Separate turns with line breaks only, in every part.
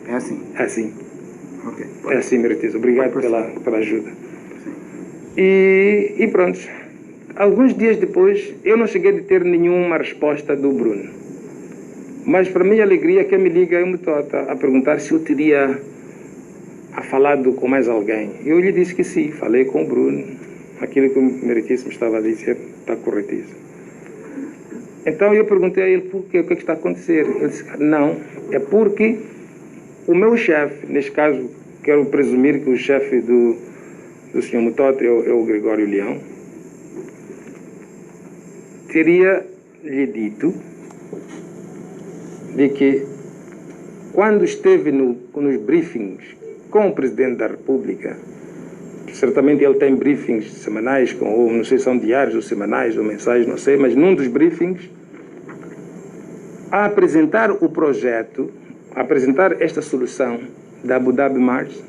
É assim?
É assim.
Ok.
É assim, Meritíssimo. Obrigado pela ajuda. E pronto. Alguns dias depois, eu não cheguei a ter nenhuma resposta do Bruno. Mas, para minha alegria, quem me liga é o Mutota a perguntar se eu teria falado com mais alguém. Eu lhe disse que sim, falei com o Bruno. Aquilo que o Meritíssimo estava a dizer está corretíssimo. Então eu perguntei a ele por quê, o que é que está a acontecer. Ele disse, não, é porque o meu chefe, neste caso, quero presumir que o chefe do Sr. Mutota é o Gregório Leão, teria lhe dito de que quando esteve nos briefings com o Presidente da República, certamente ele tem briefings semanais, ou não sei se são diários ou semanais ou mensais, não sei, mas num dos briefings, a apresentar o projeto, a apresentar esta solução da Abu Dhabi Mars,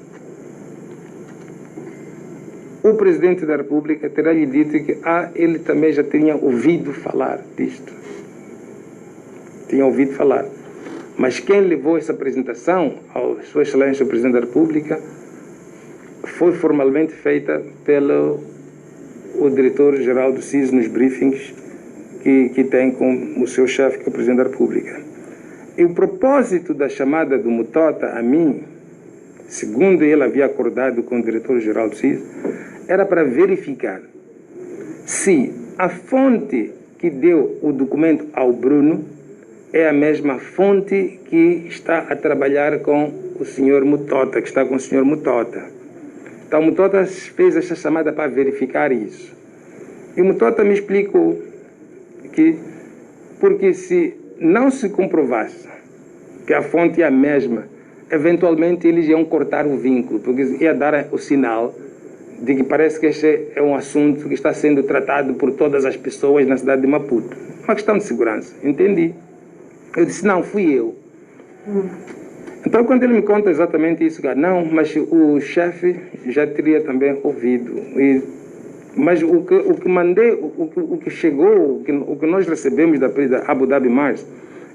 o Presidente da República terá lhe dito que ele também já tinha ouvido falar disto. Tinha ouvido falar. Mas quem levou essa apresentação ao Sua Excelência o Presidente da República foi formalmente feita pelo diretor-geral do CIS nos briefings que tem com o seu chefe, que é o Presidente da República. E o propósito da chamada do Mutota a mim, segundo ele havia acordado com o diretor-geral do CIS, era para verificar se a fonte que deu o documento ao Bruno é a mesma fonte que está a trabalhar com o Sr. Mutota, que está com o Sr. Mutota. Então, o Mutota fez essa chamada para verificar isso. E o Mutota me explicou que, porque se não se comprovasse que a fonte é a mesma, eventualmente eles iam cortar o vínculo, porque ia dar o sinal de que parece que este é um assunto que está sendo tratado por todas as pessoas na cidade de Maputo. Uma questão de segurança. Entendi. Eu disse, não, fui eu. Então, quando ele me conta exatamente isso, não, mas o chefe já teria também ouvido. Mas o que mandei, o que chegou, o que nós recebemos da Abu Dhabi Mars,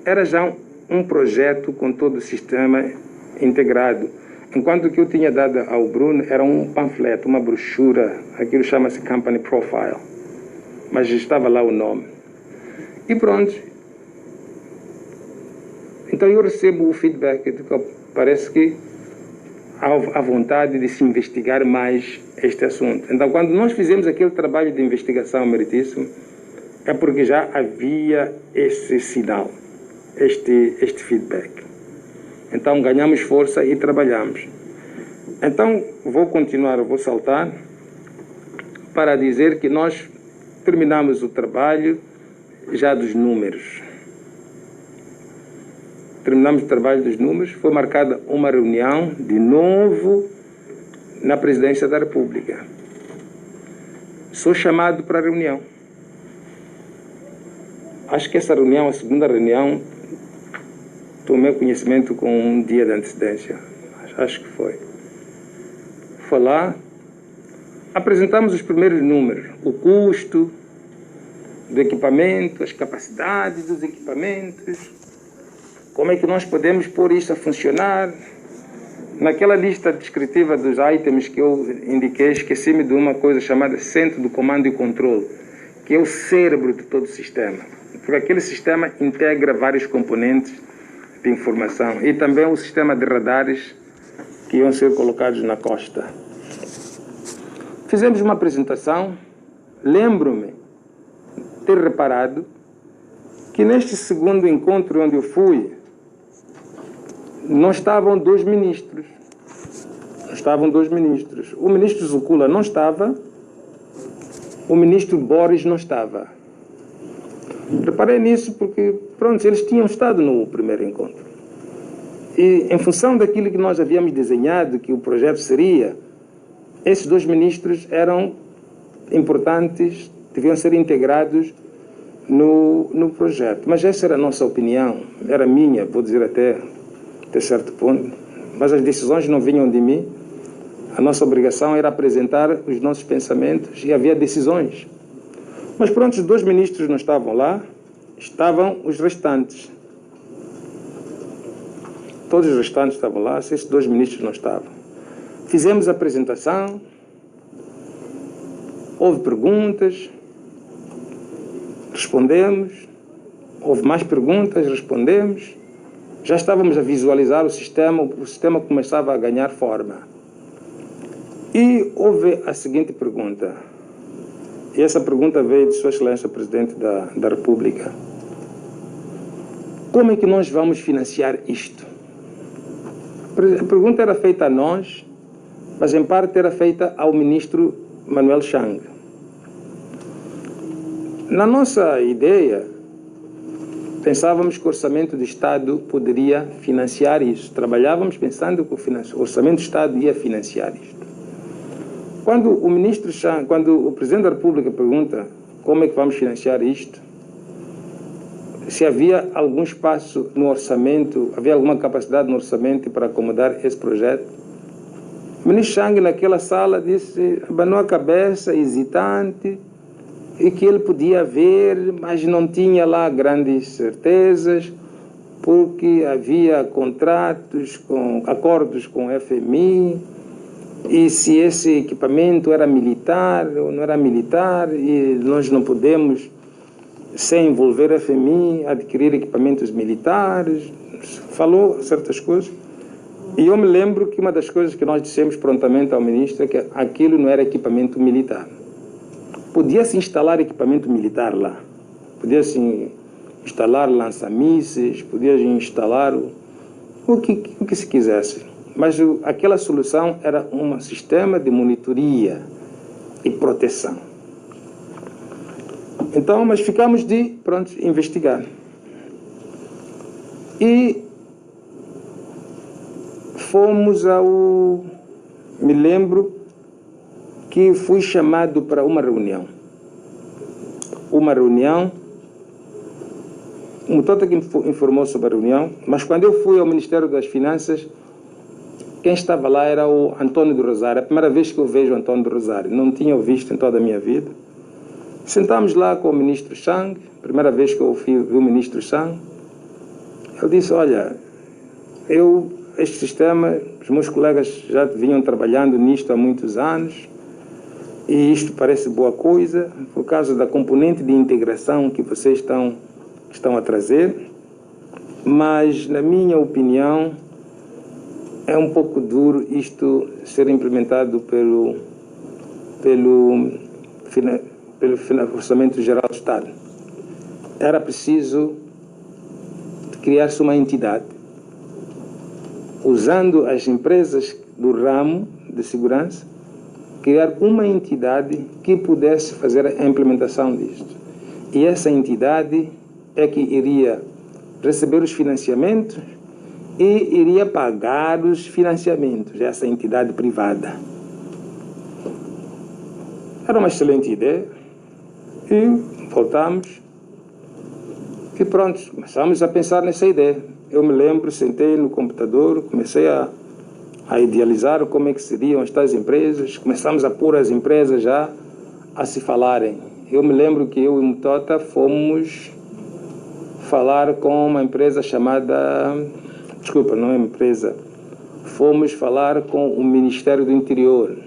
era já um projeto com todo o sistema integrado. Enquanto que eu tinha dado ao Bruno era um panfleto, uma brochura, aquilo chama-se Company Profile. Mas estava lá o nome. E pronto. Então eu recebo o feedback de que parece que há vontade de se investigar mais este assunto. Então, quando nós fizemos aquele trabalho de investigação meritíssimo, é porque já havia esse sinal, este feedback. Então, ganhamos força e trabalhamos. Então, vou saltar para dizer que nós terminamos o trabalho já dos números. Terminamos o trabalho dos números, foi marcada uma reunião de novo na Presidência da República. Sou chamado para a reunião. Acho que essa reunião, a segunda reunião, tomei conhecimento com um dia de antecedência. Acho que foi. Foi lá, apresentamos os primeiros números, o custo do equipamento, as capacidades dos equipamentos, como é que nós podemos pôr isso a funcionar. Naquela lista descritiva dos itens que eu indiquei, esqueci-me de uma coisa chamada Centro do Comando e Controle, que é o cérebro de todo o sistema. Porque aquele sistema integra vários componentes de informação e também o sistema de radares que iam ser colocados na costa. Fizemos uma apresentação. Lembro-me ter reparado que neste segundo encontro onde eu fui, não estavam dois ministros. O ministro Zukula não estava, o ministro Boris não estava. Reparei nisso porque, pronto, eles tinham estado no primeiro encontro. E, em função daquilo que nós havíamos desenhado, que o projeto seria, esses dois ministros eram importantes, deviam ser integrados no projeto. Mas essa era a nossa opinião, era minha, vou dizer até certo ponto. Mas as decisões não vinham de mim. A nossa obrigação era apresentar os nossos pensamentos e havia decisões. Mas pronto, os dois ministros não estavam lá, estavam os restantes. todos os restantes estavam lá, esses 2 ministros não estavam. Fizemos a apresentação, houve perguntas, respondemos, houve mais perguntas, respondemos. Já estávamos a visualizar o sistema começava a ganhar forma. E houve a seguinte pergunta, e essa pergunta veio de Sua Excelência Presidente da República. Como é que nós vamos financiar isto? A pergunta era feita a nós, mas em parte era feita ao ministro Manuel Chang. Na nossa ideia, pensávamos que o Orçamento do Estado poderia financiar isso. Trabalhávamos pensando que o Orçamento do Estado ia financiar isto. Quando o ministro Chang, quando o Presidente da República pergunta como é que vamos financiar isto, se havia algum espaço no orçamento, havia alguma capacidade no orçamento para acomodar esse projeto, o ministro Chang naquela sala disse, abanou a cabeça, hesitante, e que ele podia ver, mas não tinha lá grandes certezas, porque havia acordos com o FMI, e se esse equipamento era militar ou não era militar, e nós não podemos, sem envolver o FMI, adquirir equipamentos militares. Falou certas coisas. E eu me lembro que uma das coisas que nós dissemos prontamente ao ministro é que aquilo não era equipamento militar. Podia-se instalar equipamento militar lá. Podia-se instalar lança-mísseis, podia-se instalar o que se quisesse. Mas aquela solução era um sistema de monitoria e proteção. Então, mas ficamos de, investigar. E fomos me lembro que fui chamado para uma reunião. O Mutota que me informou sobre a reunião, mas quando eu fui ao Ministério das Finanças, quem estava lá era o Antônio do Rosário. É a primeira vez que eu vejo o Antônio do Rosário. Não tinha o visto em toda a minha vida. Sentámos lá com o ministro Chang, primeira vez que eu vi o ministro Chang. Ele disse, olha, este sistema, os meus colegas já vinham trabalhando nisto há muitos anos, e isto parece boa coisa, por causa da componente de integração que vocês estão a trazer, mas, na minha opinião, é um pouco duro isto ser implementado pelo Orçamento Geral do Estado. Era preciso criar-se uma entidade, usando as empresas do ramo de segurança, criar uma entidade que pudesse fazer a implementação disto. E essa entidade é que iria receber os financiamentos e iria pagar os financiamentos, essa entidade privada. Era uma excelente ideia. E voltamos. E pronto, começamos a pensar nessa ideia. Eu me lembro, sentei no computador, comecei a idealizar como é que seriam estas empresas. Começamos a pôr as empresas já a se falarem. Eu me lembro que eu e o Mutota fomos falar com uma empresa chamada... Desculpa, não é empresa. Fomos falar com o Ministério do Interior.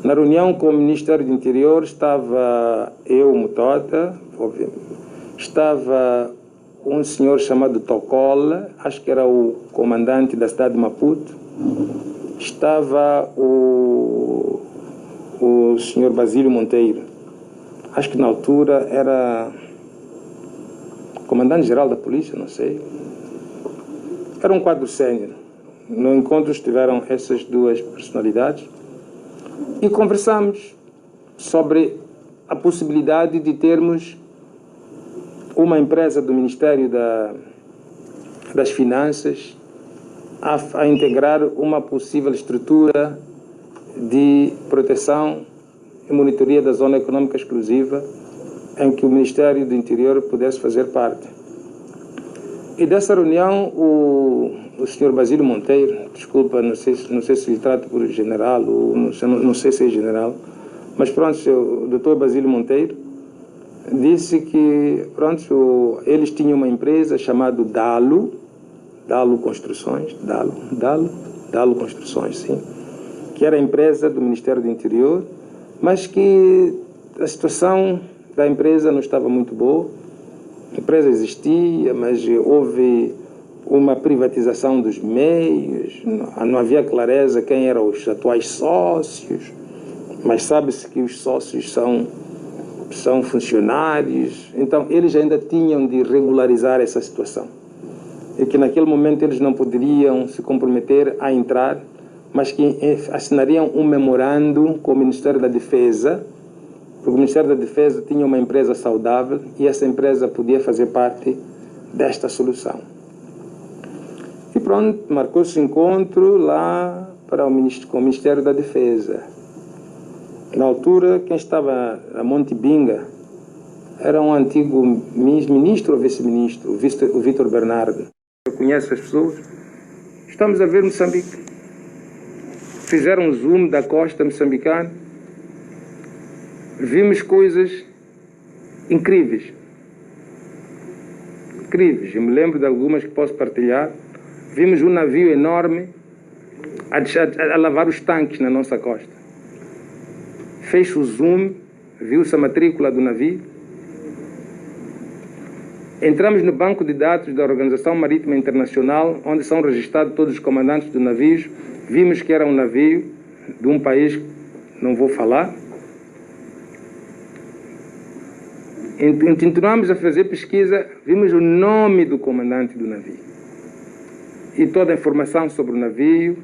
Na reunião com o Ministério do Interior estava eu, Mutota, estava um senhor chamado Tocola, acho que era o comandante da cidade de Maputo, estava o senhor Basílio Monteiro, acho que na altura era comandante-geral da polícia, não sei. Era um quadro sénior. No encontro estiveram essas duas personalidades e conversamos sobre a possibilidade de termos uma empresa do Ministério das Finanças a integrar uma possível estrutura de proteção e monitoria da Zona Econômica Exclusiva em que o Ministério do Interior pudesse fazer parte. E dessa reunião, o senhor Basílio Monteiro, desculpa, não sei se lhe trato por general, ou não sei se é general, mas pronto, o doutor Basílio Monteiro disse que, pronto, eles tinham uma empresa chamada DALO, Dalo Construções, Dalo Construções, sim, que era a empresa do Ministério do Interior, mas que a situação da empresa não estava muito boa. A empresa existia, mas houve uma privatização dos meios, não havia clareza quem eram os atuais sócios, mas sabe-se que os sócios são funcionários, então eles ainda tinham de regularizar essa situação. E que naquele momento eles não poderiam se comprometer a entrar, mas que assinariam um memorando com o Ministério da Defesa, porque o Ministério da Defesa tinha uma empresa saudável e essa empresa podia fazer parte desta solução. E pronto, marcou-se o encontro lá com o Ministério da Defesa. Na altura, quem estava a Montebinga era um antigo ministro ou vice-ministro, o Vítor Bernardo. Conhece as pessoas. Estamos a ver Moçambique. Fizeram um zoom da costa moçambicana. Vimos coisas incríveis. Incríveis. Eu me lembro de algumas que posso partilhar. Vimos um navio enorme a lavar os tanques na nossa costa. Fez o zoom, viu-se a matrícula do navio. Entramos no banco de dados da Organização Marítima Internacional, onde são registrados todos os comandantes dos navios. Vimos que era um navio de um país, não vou falar. Continuamos a fazer pesquisa, vimos o nome do comandante do navio. E toda a informação sobre o navio,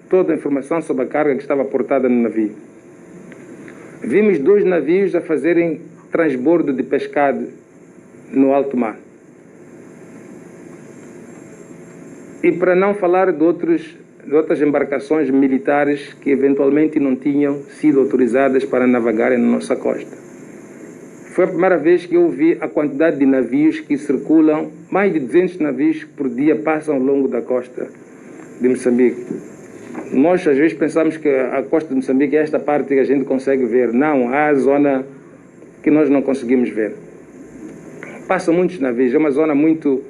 toda a informação sobre a carga que estava portada no navio. Vimos 2 navios a fazerem transbordo de pescado no alto mar. E para não falar de outras embarcações militares que eventualmente não tinham sido autorizadas para navegarem na nossa costa. Foi a primeira vez que eu vi a quantidade de navios que circulam, mais de 200 navios por dia passam ao longo da costa de Moçambique. Nós às vezes pensamos que a costa de Moçambique é esta parte que a gente consegue ver. Não, há a zona que nós não conseguimos ver. Passam muitos navios, é uma zona muito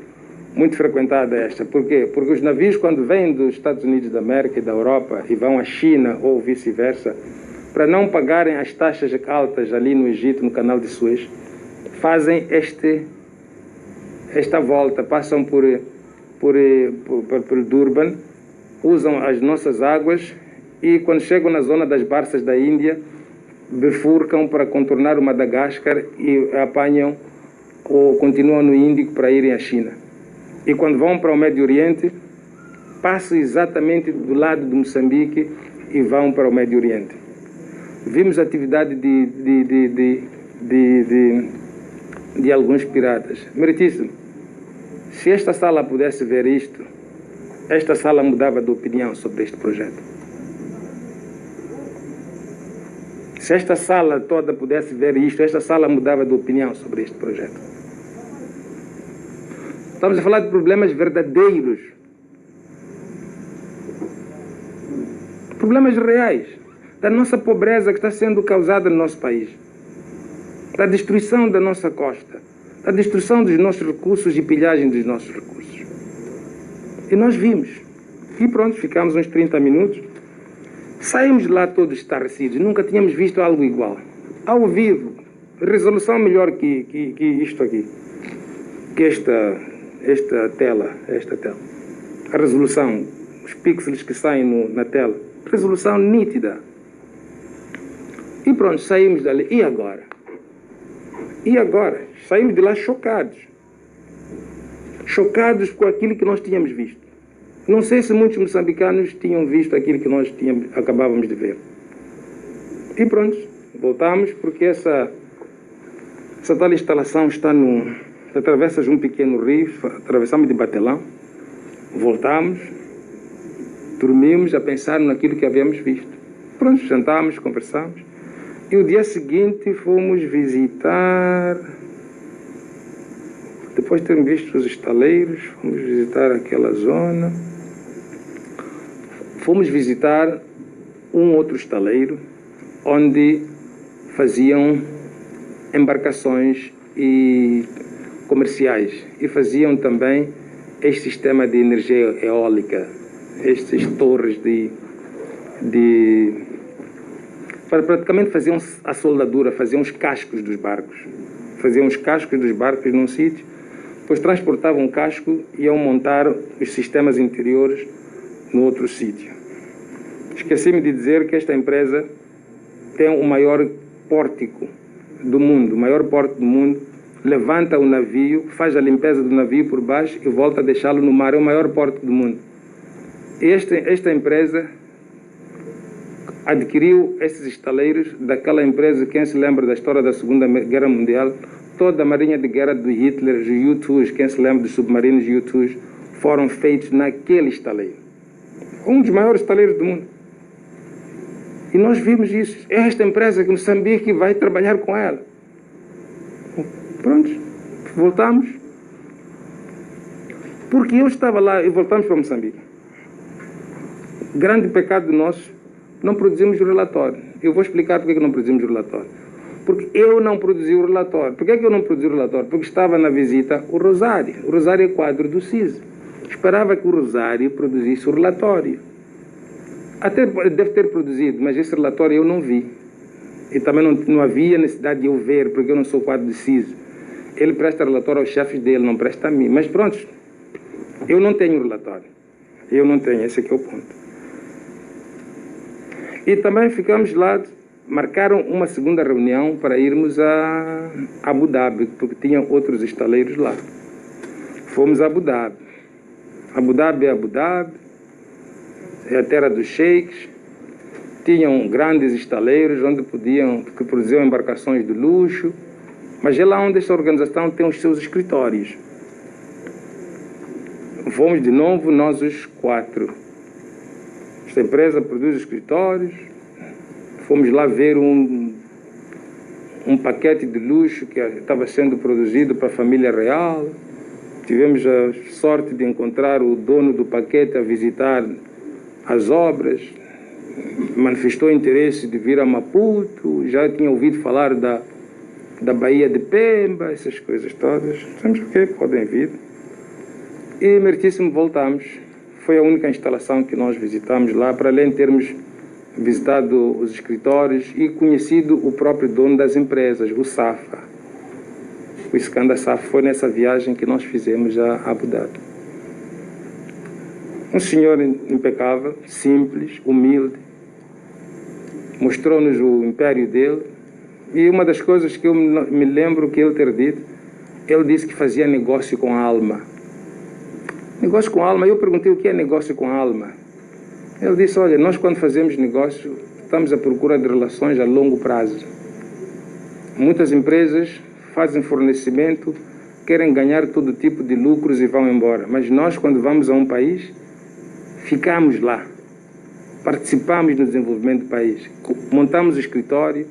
frequentada esta. Por quê? Porque os navios, quando vêm dos Estados Unidos da América e da Europa e vão à China ou vice-versa, para não pagarem as taxas altas ali no Egito, no canal de Suez, fazem esta volta, passam por Durban, usam as nossas águas e quando chegam na zona das Barças da Índia, bifurcam para contornar o Madagascar e apanham ou continuam no Índico para irem à China. E quando vão para o Médio Oriente, passam exatamente do lado de Moçambique e vão para o Médio Oriente. Vimos a atividade de alguns piratas. Meritíssimo, se esta sala pudesse ver isto, esta sala mudava de opinião sobre este projeto. Se esta sala toda pudesse ver isto, esta sala mudava de opinião sobre este projeto. Estamos a falar de problemas verdadeiros. Problemas reais. Da nossa pobreza que está sendo causada no nosso país. Da destruição da nossa costa. Da destruição dos nossos recursos e pilhagem dos nossos recursos. E nós vimos. E pronto, ficamos uns 30 minutos. Saímos de lá todos estarrecidos. Nunca tínhamos visto algo igual. Ao vivo. Resolução melhor que isto aqui. Que esta tela. A resolução. Os pixels que saem na tela. Resolução nítida. E pronto, saímos dali. E agora? E agora? Saímos de lá chocados. Chocados com aquilo que nós tínhamos visto. Não sei se muitos moçambicanos tinham visto aquilo que nós acabávamos de ver. E pronto, voltamos porque essa tal instalação está atravessas um pequeno rio, atravessamos de Batelão, voltamos, dormimos a pensar naquilo que havíamos visto. Pronto, jantámos, conversámos. E o dia seguinte fomos visitar, depois de termos visto os estaleiros, fomos visitar aquela zona. Fomos visitar um outro estaleiro, onde faziam embarcações comerciais e faziam também este sistema de energia eólica, estas torres para praticamente faziam a soldadura, faziam os cascos dos barcos. Faziam os cascos dos barcos num sítio, depois transportavam o casco e iam montar os sistemas interiores no outro sítio. Esqueci-me de dizer que esta empresa tem o maior pórtico do mundo, o maior pórtico do mundo. Levanta o navio, faz a limpeza do navio por baixo e volta a deixá-lo no mar. É o maior pórtico do mundo. Esta empresa adquiriu esses estaleiros daquela empresa, quem se lembra da história da Segunda Guerra Mundial, toda a marinha de guerra do Hitler, os U-2s, quem se lembra dos submarinos U-2s, foram feitos naquele estaleiro. Um dos maiores estaleiros do mundo. E nós vimos isso. É esta empresa que Moçambique vai trabalhar com ela. Pronto, voltamos. Porque eu estava lá e voltamos para Moçambique. Grande pecado nosso, não produzimos o relatório. Eu vou explicar porque não produzimos o relatório. Porque eu não produzi o relatório. Por que eu não produzi o relatório? Porque estava na visita o Rosário. O Rosário é quadro do CIS. Esperava que o Rosário produzisse o relatório. Até deve ter produzido, mas esse relatório eu não vi. E também não havia necessidade de eu ver, porque eu não sou quadro do CIS. Ele presta relatório aos chefes dele, não presta a mim. Mas pronto, eu não tenho relatório. Eu não tenho, esse aqui é o ponto. E também ficamos lá, marcaram uma segunda reunião para irmos a Abu Dhabi, porque tinham outros estaleiros lá. Fomos a Abu Dhabi. Abu Dhabi é Abu Dhabi, é a terra dos sheiks. Tinham grandes estaleiros que produziam embarcações de luxo, mas é lá onde esta organização tem os seus escritórios. Fomos de novo, nós os 4. Esta empresa produz escritórios. Fomos lá ver um paquete de luxo que estava sendo produzido para a família real. Tivemos a sorte de encontrar o dono do paquete a visitar as obras. Manifestou interesse de vir a Maputo. Já tinha ouvido falar da Baía de Pemba, essas coisas todas. Dissemos, ok, podem vir. E, meritíssimo, voltamos. Foi a única instalação que nós visitamos lá, para além de termos visitado os escritórios e conhecido o próprio dono das empresas, o Safa. O Iskandar Safa. Foi nessa viagem que nós fizemos a Abu Dhabi. Um senhor impecável, simples, humilde, mostrou-nos o império dele. E uma das coisas que eu me lembro que ele ter dito, ele disse que fazia negócio com a alma. Negócio com alma. Eu perguntei o que é negócio com alma. Ele disse, olha, nós quando fazemos negócio, estamos à procura de relações a longo prazo. Muitas empresas fazem fornecimento, querem ganhar todo tipo de lucros e vão embora. Mas nós, quando vamos a um país, ficamos lá. Participamos no desenvolvimento do país. Montamos o escritório.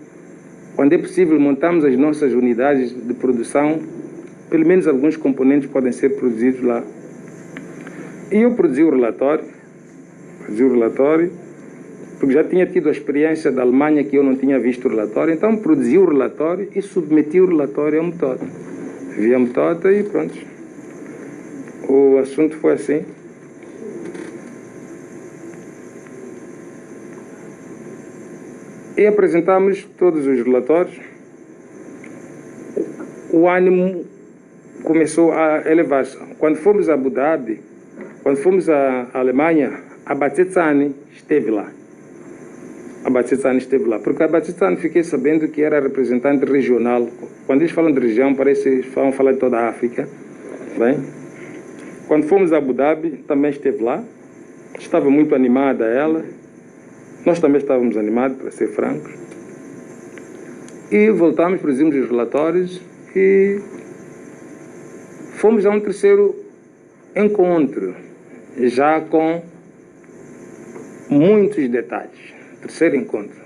Quando é possível, montamos as nossas unidades de produção. Pelo menos alguns componentes podem ser produzidos lá. E eu produzi o relatório, porque já tinha tido a experiência da Alemanha que eu não tinha visto o relatório, então produzi o relatório e submeti o relatório à Metota. Vi a Metota e pronto. O assunto foi assim. E apresentamos todos os relatórios. O ânimo começou a elevar-se. Quando fomos a Abu Dhabi, quando fomos à Alemanha, a Batetsani esteve lá. Porque a Batetsani fiquei sabendo que era representante regional. Quando eles falam de região, parece que eles vão falar de toda a África. Bem, quando fomos a Abu Dhabi, também esteve lá. Estava muito animada ela. Nós também estávamos animados, para ser francos. E voltamos, produzimos os relatórios e fomos a um terceiro encontro, já com muitos detalhes. Terceiro encontro.